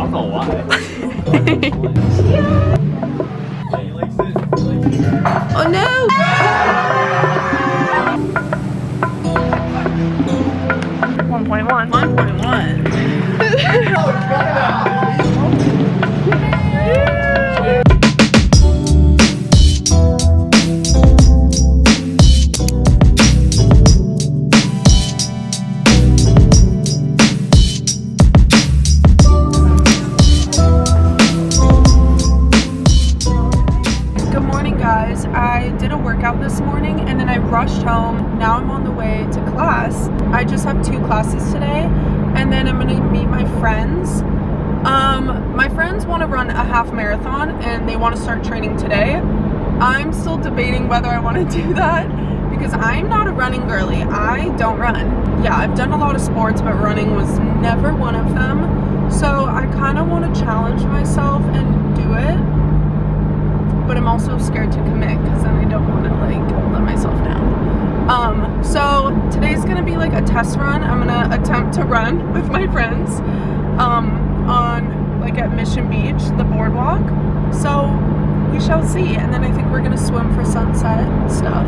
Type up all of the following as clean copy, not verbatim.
don't know why. Oh no! 1.1. 1.1. I did a workout this morning and then I rushed home. Now I'm on the way to class. I just have 2 classes today and then I'm gonna meet my friends. My friends want to run a half marathon and they want to start training today. I'm still debating whether I want to do that because I'm not a running girly. I don't run. Yeah, I've done a lot of sports, but running was never one of them. So I kind of want to challenge myself and do it. But I'm also scared to commit because then I don't want to like let myself down. So today's gonna be like a test run. I'm gonna attempt to run with my friends on like at Mission Beach, the boardwalk. So we shall see. And then I think we're gonna swim for sunset and stuff.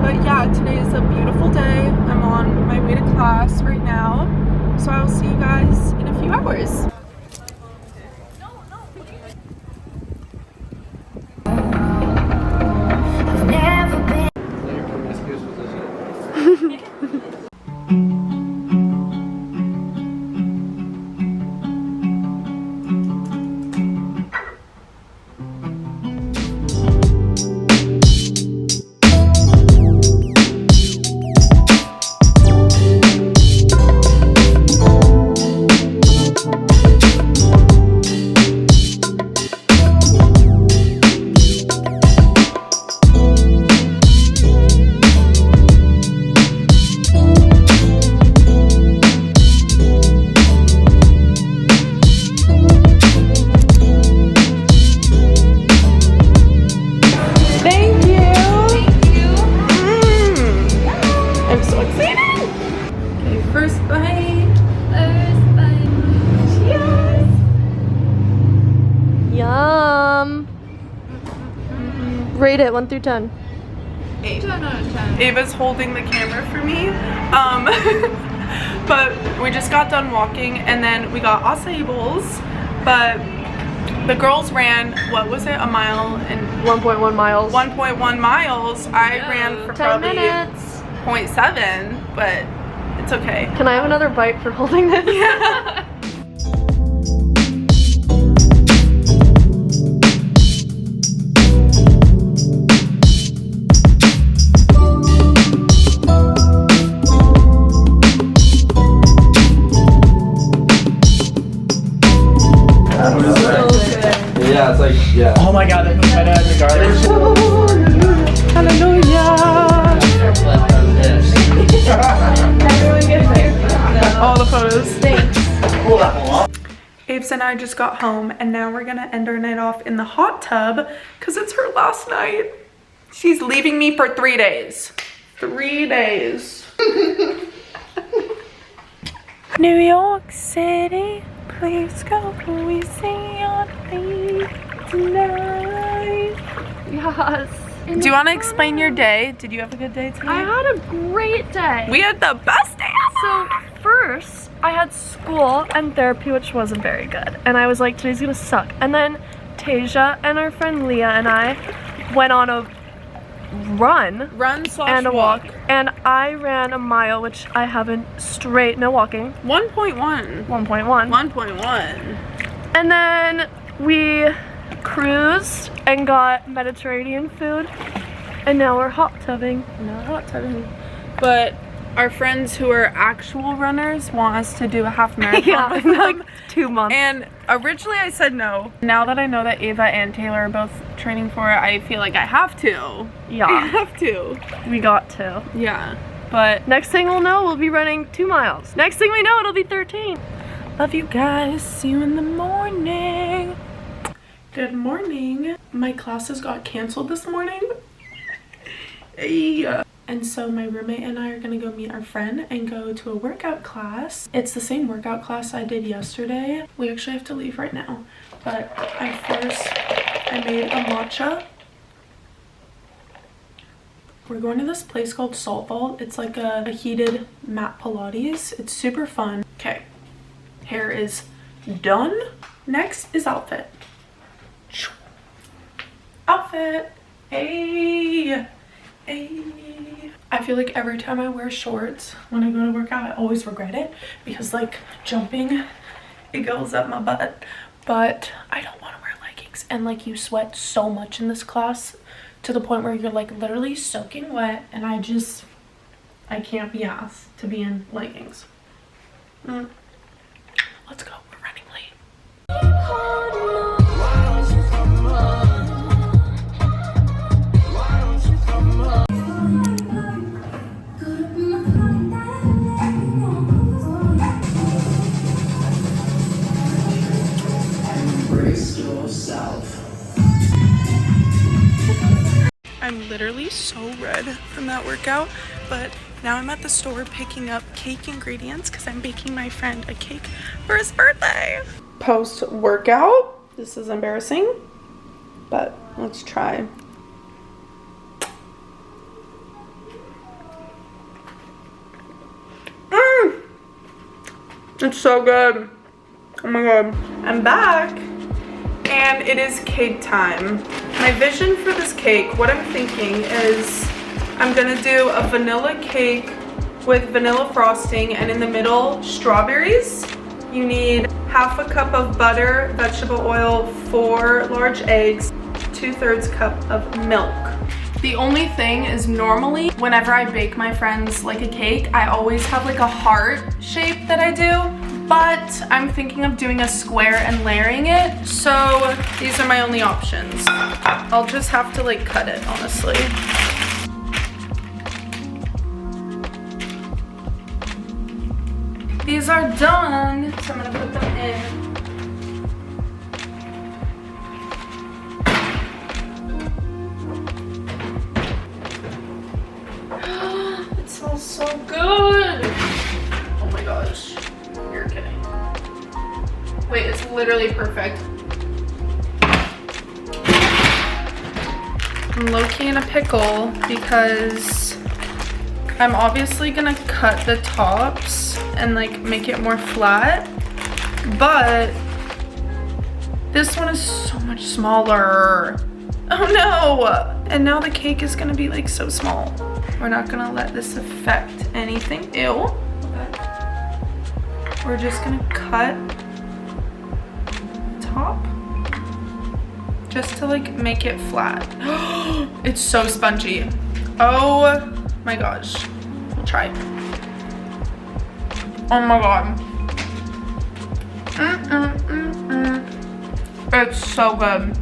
But yeah, today is a beautiful day. I'm on my way to class right now. So I'll see you guys in a few hours. Rate it 1 through 10. 8. 10 out of 10. Ava's holding the camera for me. But we just got done walking and then we got acai bowls. But the girls ran, what was it, a mile and 1.1 miles. 1.1 miles. I ran for 10 probably minutes. 0.7, but it's okay. Can I have another bite for holding this? Yeah. Yeah, it's like, yeah. Oh my god, they put my dad in the garbage. Hallelujah! Everyone gets there. All the photos. Thanks. Aves and I just got home and now we're gonna end our night off in the hot tub because it's her last night. She's leaving me for 3 days. 3 days. New York City, please go Louisiana tonight. Yes. Do you want to explain your day? Did you have a good day today? I had a great day. We had the best day ever. So first, I had school and therapy, which wasn't very good. And I was like, today's gonna suck. And then Tasia and our friend Leah and I went on a run slash and a walk. And I ran a mile, which I haven't no walking. 1.1. 1.1. 1.1. And then we cruised and got Mediterranean food. And now we're hot tubbing. But our friends who are actual runners want us to do a half marathon Yeah, with in them. like 2 months. And originally I said no. Now that I know that Ava and Taylor are both training for it, I feel like I have to. Yeah. I have to. We got to. Yeah. But next thing we'll know, we'll be running 2 miles. Next thing we know, it'll be 13. love you guys. See you in the morning. Good morning. My classes got canceled this morning. Hey. And so my roommate and I are gonna go meet our friend and go to a workout class. It's the same workout class I did yesterday. We actually have to leave right now, but I made a matcha. We're going to this place called Salt Vault. It's like a heated mat Pilates. It's super fun. Okay, hair is done. Next is outfit. Outfit. Hey. Hey. I feel like every time I wear shorts when I go to work out, I always regret it because like jumping, it goes up my butt. But I don't want to wear leggings, and like you sweat so much in this class to the point where you're like literally soaking wet, and I can't be asked to be in leggings. Let's go, we're running late. Embrace yourself. I'm literally so red from that workout, but now I'm at the store picking up cake ingredients because I'm baking my friend a cake for his birthday. Post workout, this is embarrassing, but let's try. It's so good. Oh my god. I'm back and it is cake time. My vision for this cake, what I'm thinking is I'm gonna do a vanilla cake with vanilla frosting, and in the middle, strawberries. You need half a cup of butter, vegetable oil, 4 large eggs, 2/3 cup of milk. The only thing is normally whenever I bake my friends like a cake, I always have like a heart shape that I do, but I'm thinking of doing a square and layering it. So these are my only options. I'll just have to like cut it, honestly. These are done, so I'm gonna put them in. It smells so good. Oh my gosh, you're kidding. Wait, it's literally perfect. I'm low-key in a pickle because I'm obviously gonna cut the tops and like make it more flat, but this one is so much smaller. Oh no! And now the cake is gonna be like so small. We're not gonna let this affect anything. Ew. Okay. We're just gonna cut top just to like make it flat. It's so spongy. Oh my gosh. We'll try. Oh my god. It's so good.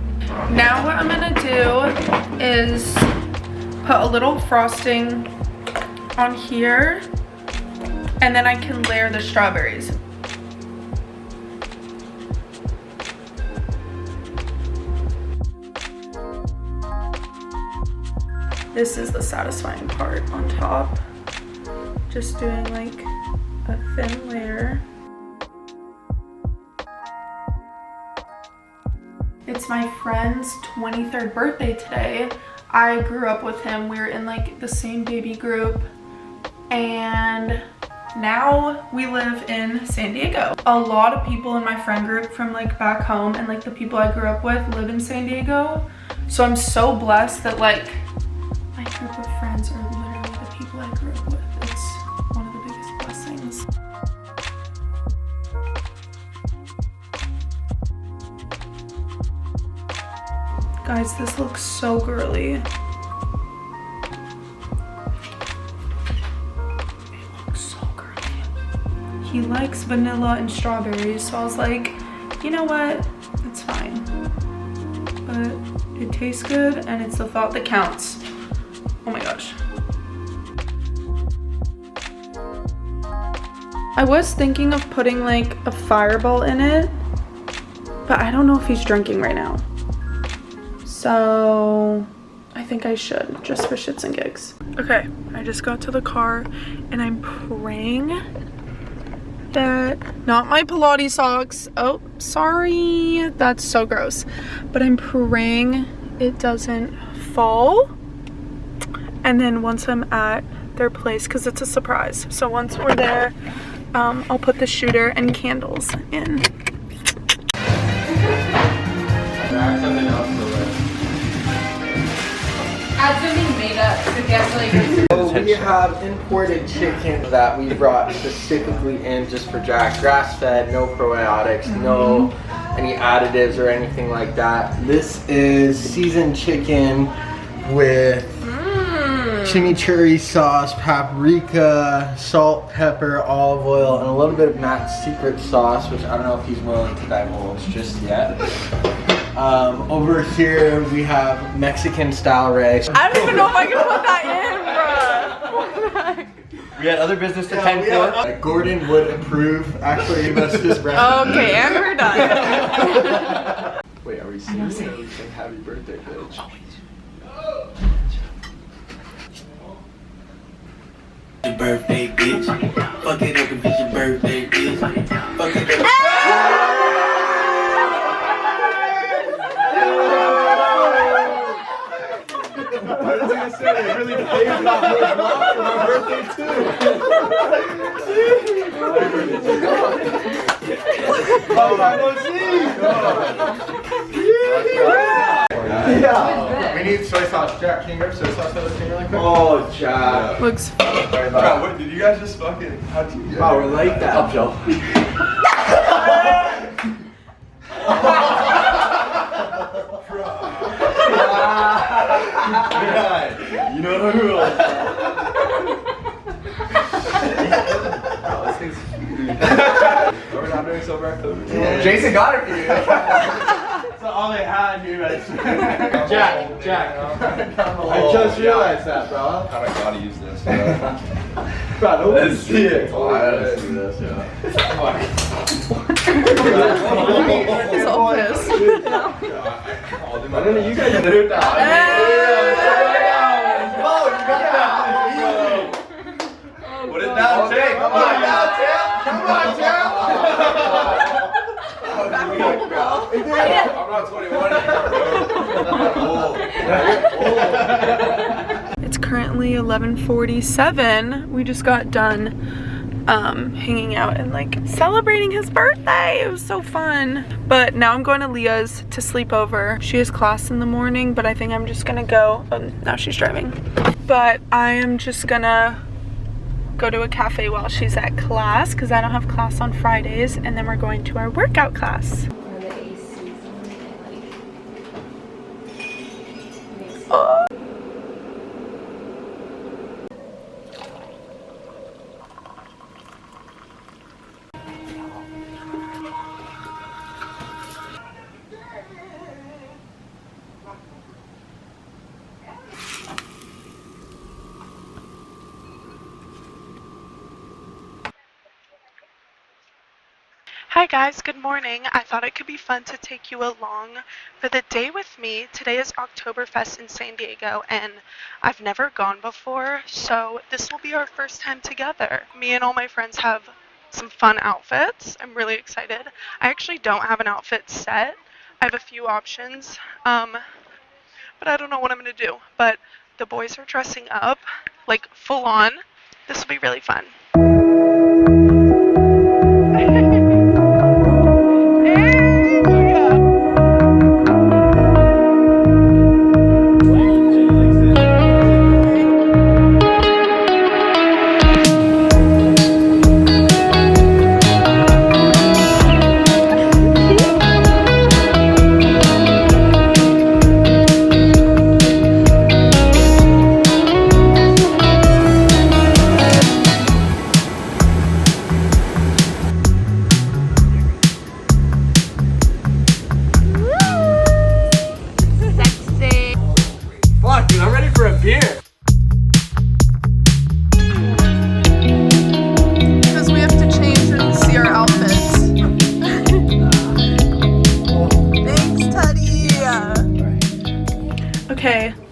Now what I'm gonna do is put a little frosting on here, and then I can layer the strawberries. This is the satisfying part on top. Just doing like a thin layer. It's my friend's 23rd birthday today. I grew up with him. We were in like the same baby group, and now we live in San Diego. A lot of people in my friend group from like back home and like the people I grew up with live in San Diego. So I'm so blessed that like my group of friends are literally the people I grew up with. It's one of the biggest blessings. Guys, this looks so girly. It looks so girly. He likes vanilla and strawberries, so I was like, you know what? It's fine. But it tastes good, and it's the thought that counts. Oh my gosh. I was thinking of putting like a fireball in it, but I don't know if he's drinking right now. So I think I should, just for shits and gigs. Okay, I just got to the car and I'm praying that, not my Pilates socks. Oh, sorry. That's so gross. But I'm praying it doesn't fall. And then once I'm at their place, because it's a surprise. So once we're there, I'll put the shooter and candles in. Add something made up to get like. So we have imported chicken that we brought specifically in just for Jack. Grass-fed, no probiotics, no any additives or anything like that. This is seasoned chicken with chimichurri sauce, paprika, salt, pepper, olive oil, and a little bit of Matt's secret sauce, which I don't know if he's willing to divulge just yet. Over here we have Mexican style rice. I don't even know if I can put that in, bruh. We had other business to tend for. Gordon would approve. Actually, give us this brand. Okay, and we're done. Wait, are we singing or are we saying happy birthday, bitch? Your birthday, bitch. Fuck it up if it's your birthday, bitch. Fuck it up. I was gonna say, it really pays off for my birthday too. Yeah. We need soy sauce. Jack, can you grab soy sauce for this thing really quick? Oh, Jack. Looks fun. Bro, what, did you guys just fucking, how'd you get we're like that. Up, Joe. You know the rules. We're not doing so breakfast. Jason got it for you. That's all they had, dude. Jack. I just realized that, bro. I gotta use this. Bro, let's see it. Let's do this, yeah. He's all pissed. I don't know, you guys do that. Put it down, Jay. Come on, I'm not 21 anymore. It's currently 11:47. We just got done hanging out and like celebrating his birthday. It was so fun. But now I'm going to Leah's to sleep over. She has class in the morning, but I think I'm just gonna go. Now she's driving. But I am just gonna go to a cafe while she's at class because I don't have class on Fridays, and then we're going to our workout class. Hi guys, good morning. I thought it could be fun to take you along for the day with me. Today is Oktoberfest in San Diego and I've never gone before, so this will be our first time together. Me and all my friends have some fun outfits. I'm really excited. I actually don't have an outfit set. I have a few options, but I don't know what I'm going to do. But the boys are dressing up, like full on. This will be really fun.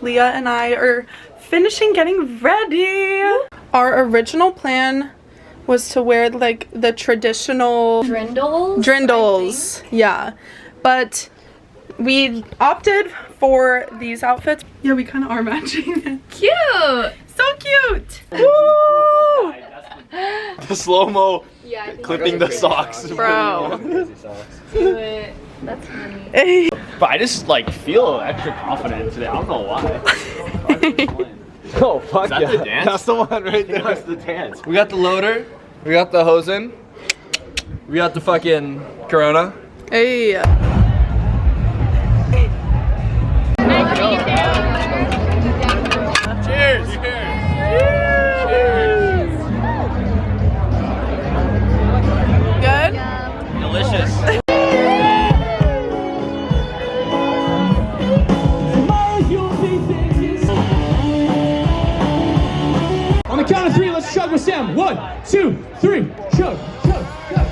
Leah and I are finishing getting ready. Our original plan was to wear like the traditional drindles, yeah, but we opted for these outfits. Yeah, we kind of are matching. Cute! So cute! Woo! The slow-mo clipping the socks. Bro. That's funny. Hey. But I just like feel extra confident today. I don't know why. Oh, fuck that the dance? That's the one right there. That's the dance. We got the loader. We got the Hosen. We got the fucking Corona. Hey. Cheers! Good? Delicious. On the count of three, let's chug with Sam. 1, 2, 3, chug, chug, chug.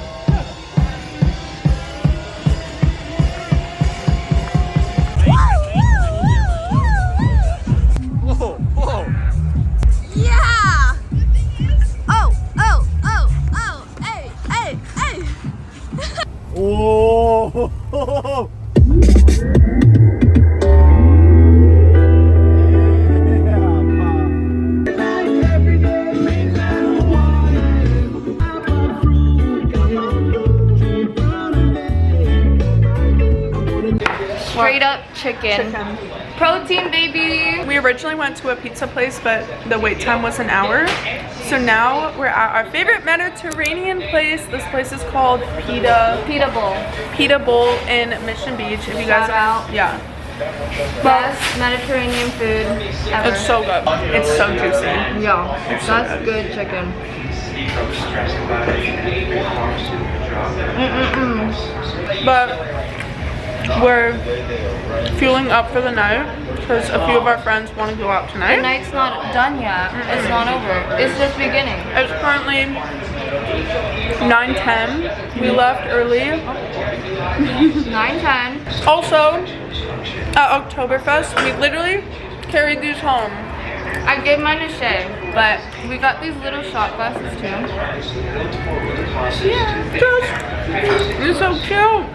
Whoa, whoa. Yeah! Oh, oh, oh, oh, hey, hey, hey! Oh. Straight up chicken. Protein, baby! We originally went to a pizza place, but the wait time was an hour. So now we're at our favorite Mediterranean place. This place is called Pita bowl. Pita Bowl in Mission Beach. If you guys Shout out. yeah. Best Mediterranean food ever. It's so good. It's so juicy. Yeah, that's good chicken. But we're fueling up for the night because a few of our friends want to go out The tonight. night's not done yet. It's not over. It's just beginning. It's currently 9:10. We left early. 9:10. Also, at Oktoberfest, we literally carried these home. I gave mine to Shay, but we got these little shot glasses too. Yeah, just, you're so cute.